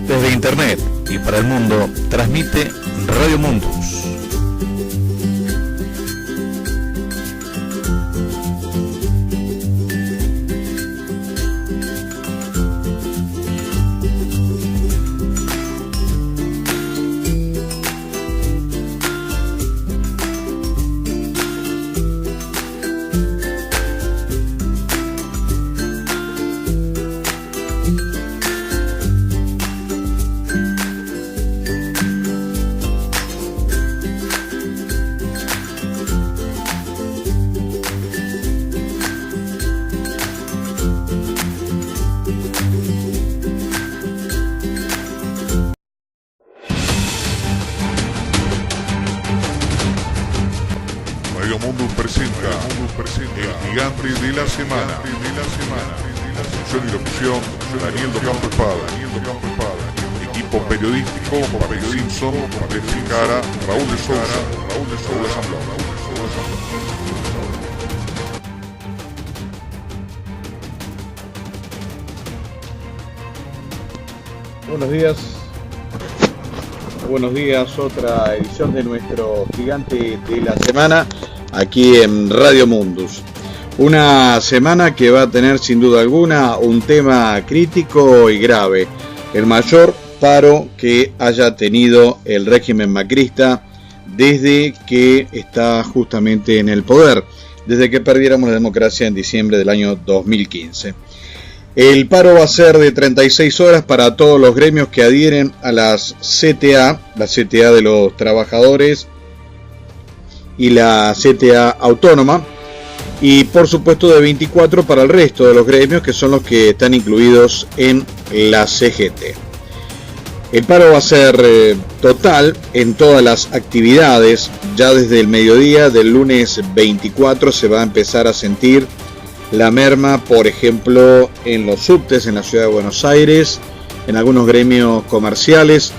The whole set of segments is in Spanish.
Desde Internet y para el mundo, transmite Radio Mundus. Buenos días, otra edición de nuestro Gigante de la Semana aquí en Radio Mundus. Una semana que va a tener sin duda alguna un tema crítico y grave, el mayor paro que haya tenido el régimen macrista desde que está justamente en el poder, desde que perdiéramos la democracia en diciembre del año 2015. El paro va a ser de 36 horas para todos los gremios que adhieren a las CTA, la CTA de los trabajadores y la CTA autónoma, y por supuesto de 24 para el resto de los gremios que son los que están incluidos en la CGT. El paro va a ser total en todas las actividades. Ya desde el mediodía del lunes 24 se va a empezar a sentir la merma, por ejemplo, en los subtes en la ciudad de Buenos Aires, en algunos gremios comerciales,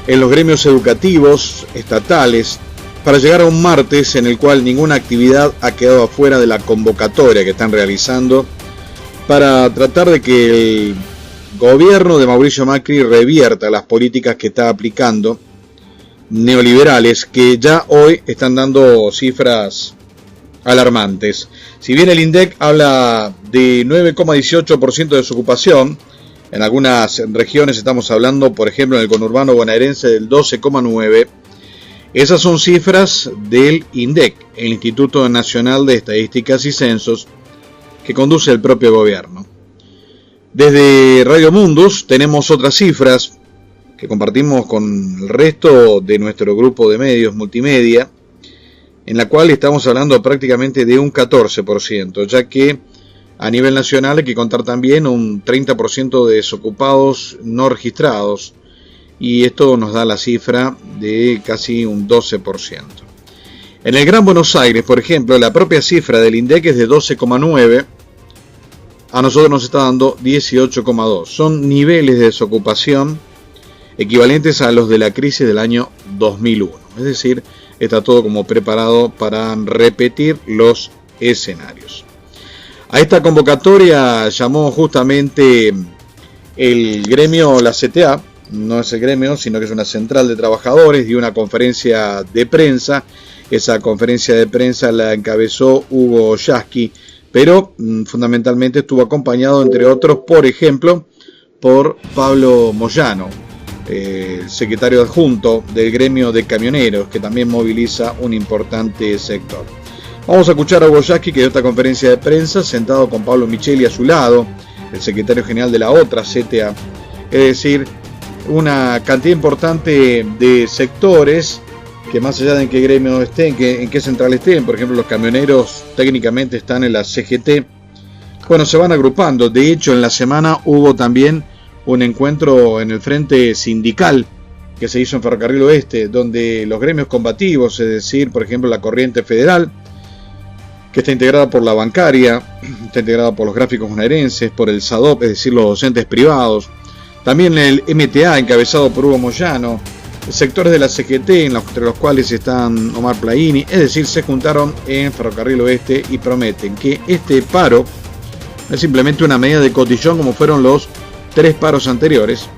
en los gremios educativos estatales, para llegar a un martes en el cual ninguna actividad ha quedado afuera de la convocatoria que están realizando para tratar de que el gobierno de Mauricio Macri revierta las políticas que está aplicando, neoliberales, que ya hoy están dando cifras alarmantes. Si bien el INDEC habla de 9,18% de desocupación, en algunas regiones estamos hablando, por ejemplo, en el conurbano bonaerense del 12,9%, esas son cifras del INDEC, el Instituto Nacional de Estadísticas y Censos, que conduce el propio gobierno. Desde Radio Mundus tenemos otras cifras que compartimos con el resto de nuestro grupo de medios multimedia, en la cual estamos hablando prácticamente de un 14%, ya que a nivel nacional hay que contar también un 30% de desocupados no registrados, y esto nos da la cifra de casi un 12%. En el Gran Buenos Aires, por ejemplo, la propia cifra del INDEC es de 12,9%, a nosotros nos está dando 18,2%. Son niveles de desocupación equivalentes a los de la crisis del año 2001, es decir, está todo como preparado para repetir los escenarios. A esta convocatoria llamó justamente el gremio, la CTA, no es el gremio, sino que es una central de trabajadores, dio una conferencia de prensa. Esa conferencia de prensa la encabezó Hugo Yasky, pero fundamentalmente estuvo acompañado, entre otros, por ejemplo, por Pablo Moyano, secretario adjunto del gremio de camioneros, que también moviliza un importante sector. Vamos a escuchar a Hugo Yasky, que dio esta conferencia de prensa sentado con Pablo Micheli a su lado, el secretario general de la otra CTA, es decir, una cantidad importante de sectores que, más allá de en qué gremio estén, en qué central estén, por ejemplo los camioneros técnicamente están en la CGT, bueno, se van agrupando. De hecho, en la semana hubo también un encuentro en el frente sindical que se hizo en Ferrocarril Oeste, donde los gremios combativos, es decir, por ejemplo la Corriente Federal, que está integrada por la bancaria, está integrada por los gráficos bonaerenses, por el SADOP, es decir, los docentes privados, también el MTA, encabezado por Hugo Moyano, sectores de la CGT, entre los cuales están Omar Plaini, es decir, se juntaron en Ferrocarril Oeste y prometen que este paro es simplemente una medida de cotillón como fueron los 3 paros anteriores,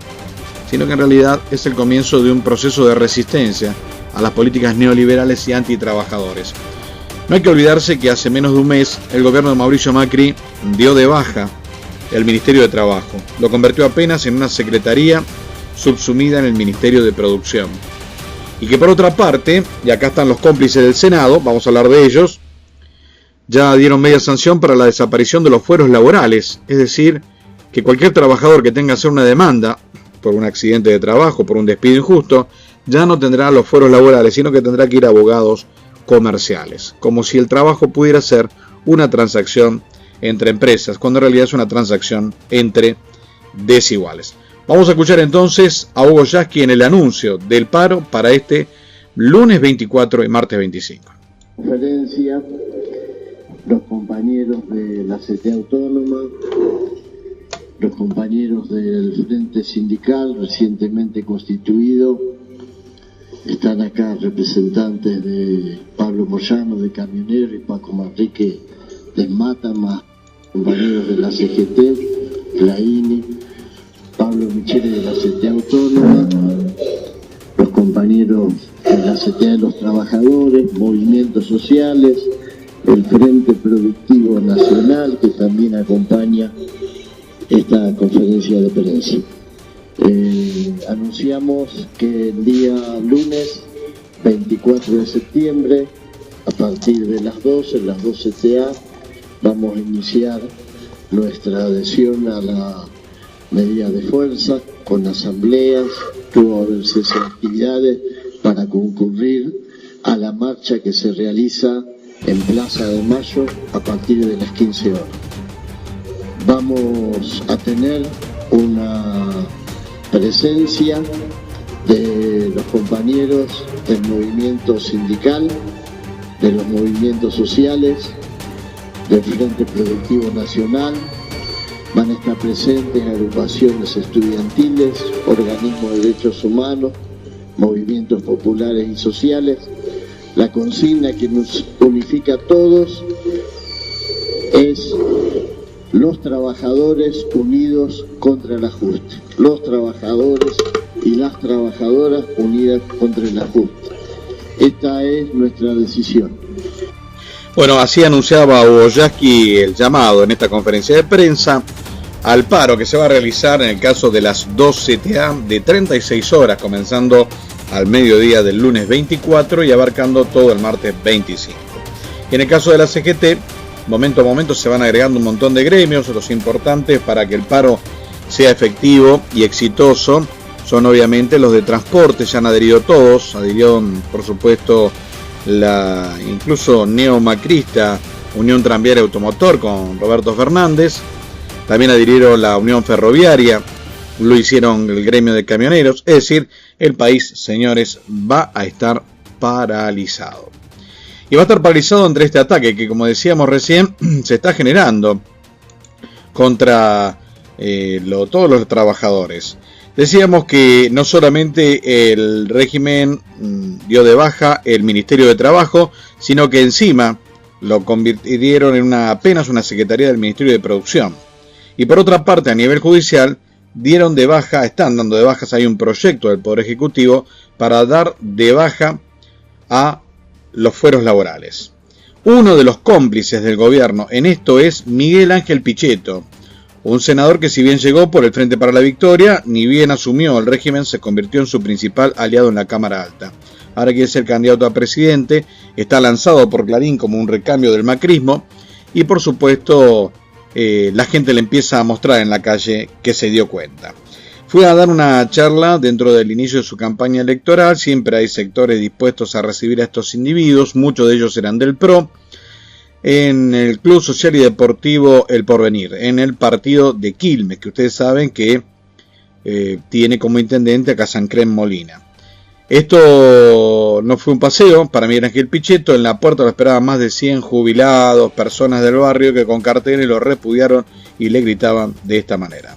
sino que en realidad es el comienzo de un proceso de resistencia a las políticas neoliberales y antitrabajadores. No hay que olvidarse que hace menos de un mes el gobierno de Mauricio Macri dio de baja el Ministerio de Trabajo. Lo convirtió apenas en una secretaría subsumida en el Ministerio de Producción. Y que por otra parte, y acá están los cómplices del Senado, vamos a hablar de ellos, ya dieron media sanción para la desaparición de los fueros laborales, es decir, que cualquier trabajador que tenga que hacer una demanda por un accidente de trabajo, por un despido injusto, ya no tendrá los fueros laborales, sino que tendrá que ir a abogados comerciales, como si el trabajo pudiera ser una transacción entre empresas, cuando en realidad es una transacción entre desiguales. Vamos a escuchar entonces a Hugo Yasky en el anuncio del paro para este lunes 24 y martes 25. Conferencia, los compañeros de la CTA Autónoma, los compañeros del Frente Sindical recientemente constituido, están acá representantes de Pablo Moyano de Camioneros y Paco Manrique de Mata, más compañeros de la CGT, la INI, Pablo Michele de la CTA Autónoma, los compañeros de la CTA de los Trabajadores, movimientos sociales, el Frente Productivo Nacional, que también acompaña esta conferencia de prensa. Anunciamos que el día lunes 24 de septiembre, a partir de las 12, las 12 TA, vamos a iniciar nuestra adhesión a la medida de fuerza con asambleas, tuvo que haber cese de actividades para concurrir a la marcha que se realiza en Plaza de Mayo a partir de las 15 horas. Vamos a tener una presencia de los compañeros del movimiento sindical, de los movimientos sociales, del Frente Productivo Nacional. Van a estar presentes agrupaciones estudiantiles, organismos de derechos humanos, movimientos populares y sociales. La consigna que nos unifica a todos es: los trabajadores unidos contra el ajuste. Los trabajadores y las trabajadoras unidas contra el ajuste. Esta es nuestra decisión. Bueno, así anunciaba Hugo Yasky el llamado en esta conferencia de prensa al paro que se va a realizar en el caso de las 2 CTA de 36 horas, comenzando al mediodía del lunes 24 y abarcando todo el martes 25. Y en el caso de la CGT, momento a momento se van agregando un montón de gremios. Los importantes para que el paro sea efectivo y exitoso son obviamente los de transporte. Ya han adherido todos, adhirió por supuesto la incluso neomacrista Unión Tranviaria Automotor con Roberto Fernández, también adhirieron la Unión Ferroviaria, lo hicieron el gremio de camioneros. Es decir, el país, señores, va a estar paralizado. Y va a estar paralizado entre este ataque que, como decíamos recién, se está generando contra todos los trabajadores. Decíamos que no solamente el régimen dio de baja el Ministerio de Trabajo, sino que encima lo convirtieron en apenas una secretaría del Ministerio de Producción. Y por otra parte, a nivel judicial, están dando de bajas, hay un proyecto del Poder Ejecutivo para dar de baja a los fueros laborales. Uno de los cómplices del gobierno en esto es Miguel Ángel Pichetto, un senador que, si bien llegó por el Frente para la Victoria, ni bien asumió el régimen, se convirtió en su principal aliado en la Cámara Alta. Ahora quiere ser candidato a presidente, está lanzado por Clarín como un recambio del macrismo y por supuesto la gente le empieza a mostrar en la calle que se dio cuenta. Fue a dar una charla dentro del inicio de su campaña electoral. Siempre hay sectores dispuestos a recibir a estos individuos, muchos de ellos eran del PRO, en el Club Social y Deportivo El Porvenir, en el partido de Quilmes, que ustedes saben que tiene como intendente a Casancrén Molina. Esto no fue un paseo para Miguel Ángel Pichetto. En la puerta lo esperaban más de 100 jubilados, personas del barrio que con carteles lo repudiaron y le gritaban de esta manera.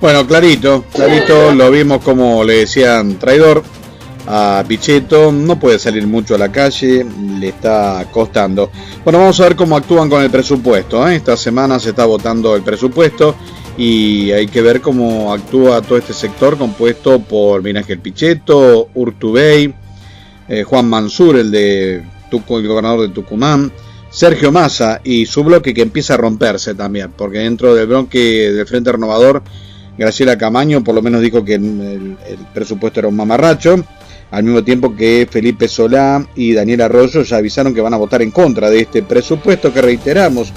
Bueno, clarito, lo vimos como le decían traidor a Pichetto, no puede salir mucho a la calle, le está costando. Bueno, vamos a ver cómo actúan con el presupuesto, ¿eh? Esta semana se está votando el presupuesto y hay que ver cómo actúa todo este sector compuesto por Miguel Ángel Pichetto, Urtubey, Juan Mansur, el gobernador de Tucumán, Sergio Massa y su bloque que empieza a romperse también, porque dentro del bloque del Frente Renovador, Graciela Camaño por lo menos dijo que el presupuesto era un mamarracho, al mismo tiempo que Felipe Solá y Daniel Arroyo ya avisaron que van a votar en contra de este presupuesto que, reiteramos,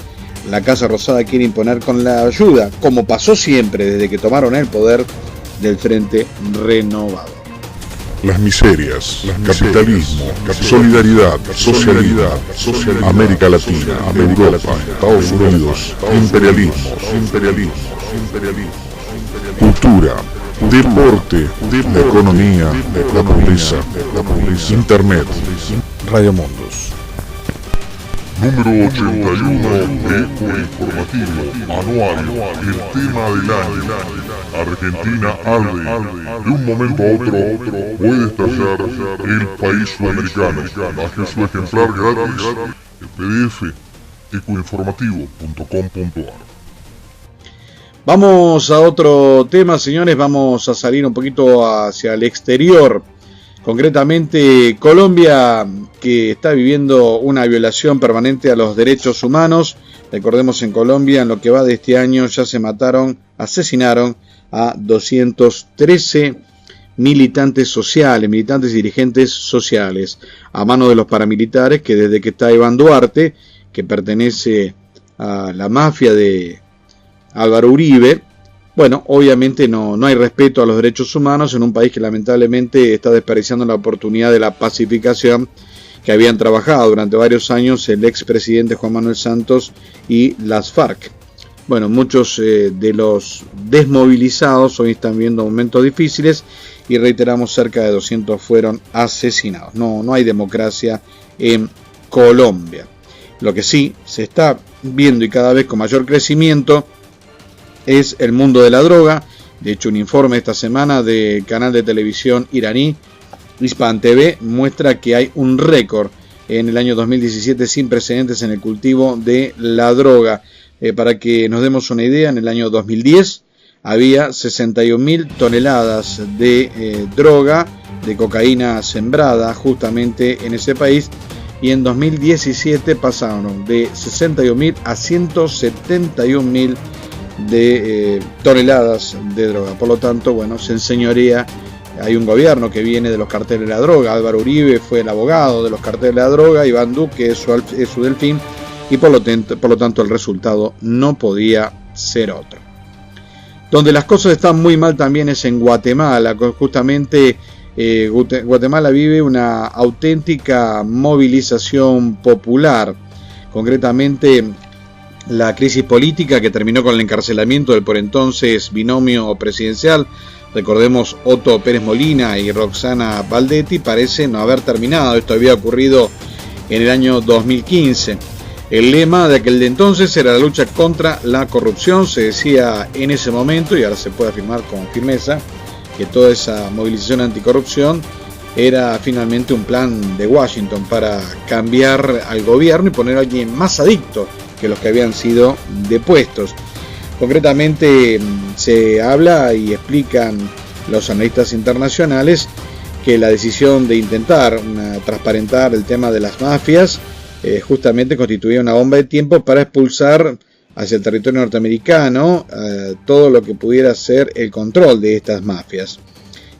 la Casa Rosada quiere imponer con la ayuda, como pasó siempre desde que tomaron el poder, del Frente Renovador. Las miserias, capitalismo, solidaridad, socialidad, América Latina, Europa, Estados Unidos, imperialismo, cultura, deporte, la economía, la pobreza, Internet. Radio Mundus. Número 81, Eco Informativo, anual, el tema del año. Argentina arde, de un momento a otro puede estallar el país sudamericano. Baje su ejemplar gratis, el PDF, ecoinformativo.com.ar. Vamos a otro tema, señores, vamos a salir un poquito hacia el exterior. Concretamente, Colombia, que está viviendo una violación permanente a los derechos humanos. Recordemos, en Colombia, en lo que va de este año, ya se asesinaron a 213 militantes y dirigentes sociales, a mano de los paramilitares, que desde que está Iván Duarte, que pertenece a la mafia de Álvaro Uribe, bueno, obviamente no hay respeto a los derechos humanos en un país que lamentablemente está desperdiciando la oportunidad de la pacificación que habían trabajado durante varios años el expresidente Juan Manuel Santos y las FARC. Bueno, muchos de los desmovilizados hoy están viendo momentos difíciles y reiteramos, cerca de 200 fueron asesinados. No hay democracia en Colombia. Lo que sí se está viendo y cada vez con mayor crecimiento es el mundo de la droga. De hecho, un informe esta semana del canal de televisión iraní Hispan TV muestra que hay un récord en el año 2017 sin precedentes en el cultivo de la droga. Para que nos demos una idea, en el año 2010 había 61.000 toneladas de droga, de cocaína sembrada justamente en ese país, y en 2017 pasaron de 61.000 a 171.000 de toneladas de droga. Por lo tanto, bueno, se enseñorea. Hay un gobierno que viene de los carteles de la droga. Álvaro Uribe fue el abogado de los carteles de la droga, Iván Duque es su delfín, y por lo tanto el resultado no podía ser otro. Donde las cosas están muy mal también es en Guatemala. Justamente Guatemala vive una auténtica movilización popular. Concretamente, la crisis política que terminó con el encarcelamiento del por entonces binomio presidencial, recordemos Otto Pérez Molina y Roxana Baldetti, parece no haber terminado. Esto había ocurrido en el año 2015. El lema de aquel de entonces era la lucha contra la corrupción. Se decía en ese momento, y ahora se puede afirmar con firmeza, que toda esa movilización anticorrupción era finalmente un plan de Washington para cambiar al gobierno y poner a alguien más adicto que los que habían sido depuestos. Concretamente, se habla y explican los analistas internacionales que la decisión de intentar transparentar el tema de las mafias justamente constituía una bomba de tiempo para expulsar hacia el territorio norteamericano todo lo que pudiera ser el control de estas mafias.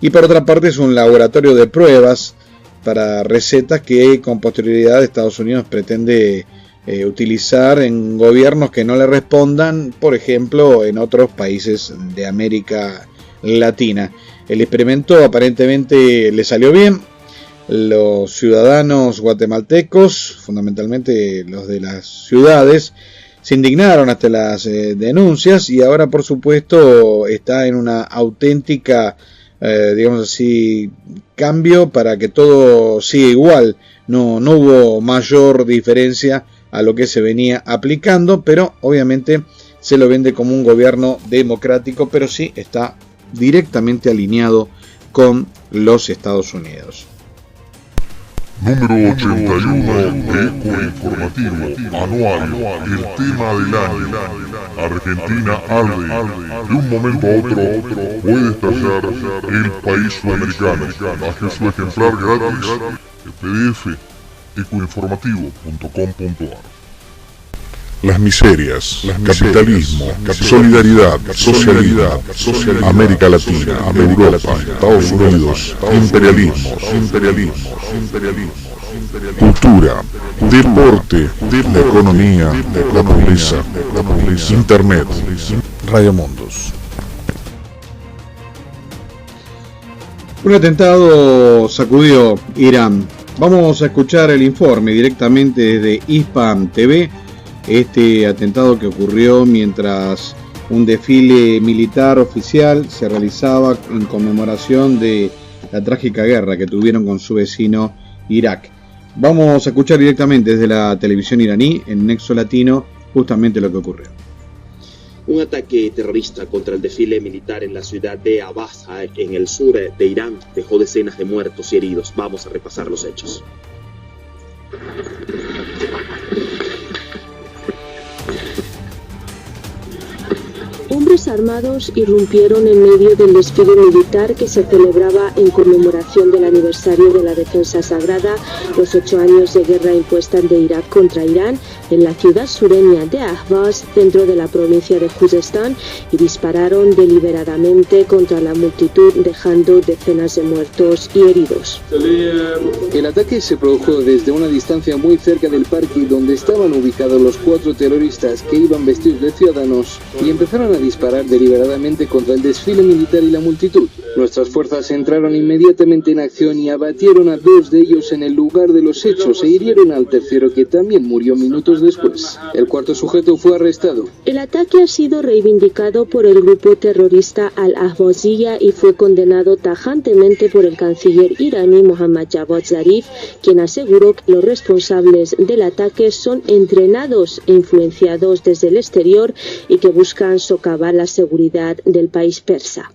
Y por otra parte, es un laboratorio de pruebas para recetas que con posterioridad Estados Unidos pretende utilizar en gobiernos que no le respondan, por ejemplo, en otros países de América Latina. El experimento aparentemente le salió bien. Los ciudadanos guatemaltecos, fundamentalmente los de las ciudades, se indignaron ante las denuncias y ahora, por supuesto, está en una auténtica, digamos así, cambio para que todo siga igual. No hubo mayor diferencia a lo que se venía aplicando, pero obviamente se lo vende como un gobierno democrático, pero sí está directamente alineado con los Estados Unidos. Número 81, Eco Informativo, anual, el tema del año. Argentina arde, de un momento a otro puede estallar el país sudamericano. Baje su ejemplar gratis, el PDF, ecoinformativo.com.ar. Las miserias, capitalismo, solidaridad, socialidad, América Latina, Europa, Estados Unidos, imperialismo, cultura, deporte, la economía, la pobreza, internet, Radio Mundus. Un atentado sacudió Irán. Vamos a escuchar el informe directamente desde Hispan TV. Este atentado que ocurrió mientras un desfile militar oficial se realizaba en conmemoración de la trágica guerra que tuvieron con su vecino Irak. Vamos a escuchar directamente desde la televisión iraní, en Nexo Latino, justamente lo que ocurrió. Un ataque terrorista contra el desfile militar en la ciudad de Abasa, en el sur de Irán, dejó decenas de muertos y heridos. Vamos a repasar los hechos. Hombres armados irrumpieron en medio del desfile militar que se celebraba en conmemoración del aniversario de la defensa sagrada, los 8 años de guerra impuesta de Irak contra Irán, en la ciudad sureña de Ahvaz, dentro de la provincia de Juzestán, y dispararon deliberadamente contra la multitud, dejando decenas de muertos y heridos. El ataque se produjo desde una distancia muy cerca del parque donde estaban ubicados los 4 terroristas que iban vestidos de ciudadanos y empezaron a disparar deliberadamente contra el desfile militar y la multitud. Nuestras fuerzas entraron inmediatamente en acción y abatieron a 2 de ellos en el lugar de los hechos e hirieron al tercero, que también murió minutos después. El 4º sujeto fue arrestado. El ataque ha sido reivindicado por el grupo terrorista Al-Ahvaziyya y fue condenado tajantemente por el canciller iraní Mohammad Javad Zarif, quien aseguró que los responsables del ataque son entrenados e influenciados desde el exterior y que buscan socavar la seguridad del país persa.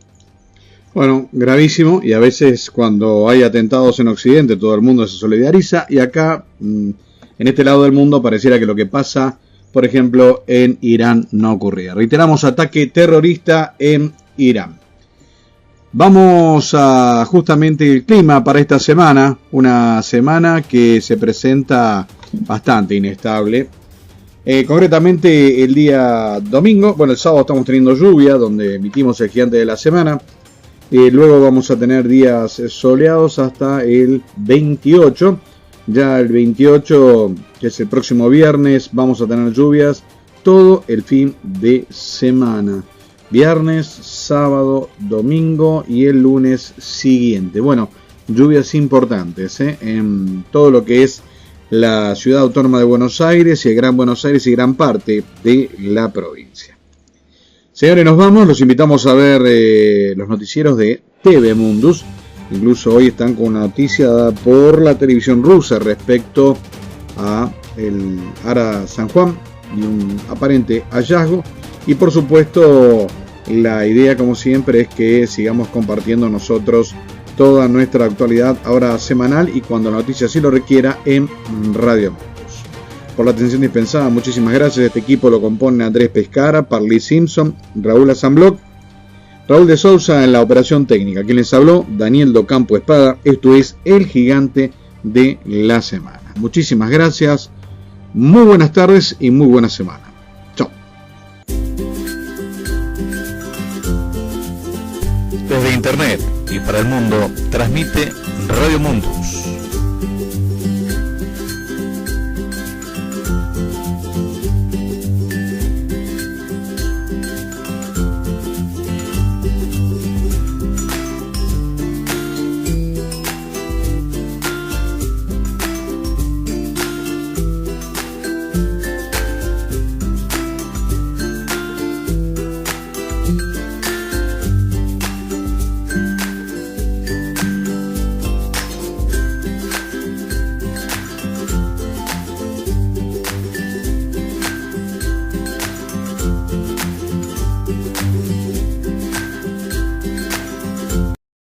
Bueno, gravísimo, y a veces cuando hay atentados en Occidente todo el mundo se solidariza, y acá, en este lado del mundo, pareciera que lo que pasa, por ejemplo, en Irán no ocurría. Reiteramos, ataque terrorista en Irán. Vamos a justamente el clima para esta semana, una semana que se presenta bastante inestable. Concretamente el día domingo, bueno, el sábado estamos teniendo lluvia, donde emitimos el gigante de la semana. Luego vamos a tener días soleados hasta el 28. Ya el 28, que es el próximo viernes, vamos a tener lluvias todo el fin de semana. Viernes, sábado, domingo y el lunes siguiente. Bueno, lluvias importantes en todo lo que es la ciudad autónoma de Buenos Aires y el Gran Buenos Aires y gran parte de la provincia. Señores, nos vamos. Los invitamos a ver los noticieros de TV Mundus. Incluso hoy están con una noticia dada por la televisión rusa respecto a el Ara San Juan y un aparente hallazgo. Y por supuesto, la idea, como siempre, es que sigamos compartiendo nosotros toda nuestra actualidad, ahora semanal, y cuando la noticia así lo requiera, en Radio Mundus. Por la atención dispensada, muchísimas gracias. Este equipo lo componen Andrés Pescara, Parley Simpson, Raúl Azambloc, Raúl de Sousa en la operación técnica. Quien les habló, Daniel Docampo Espada. Esto es El Gigante de la Semana. Muchísimas gracias, muy buenas tardes y muy buena semana. Chao. Desde Internet y para el mundo, transmite Radio Mundus.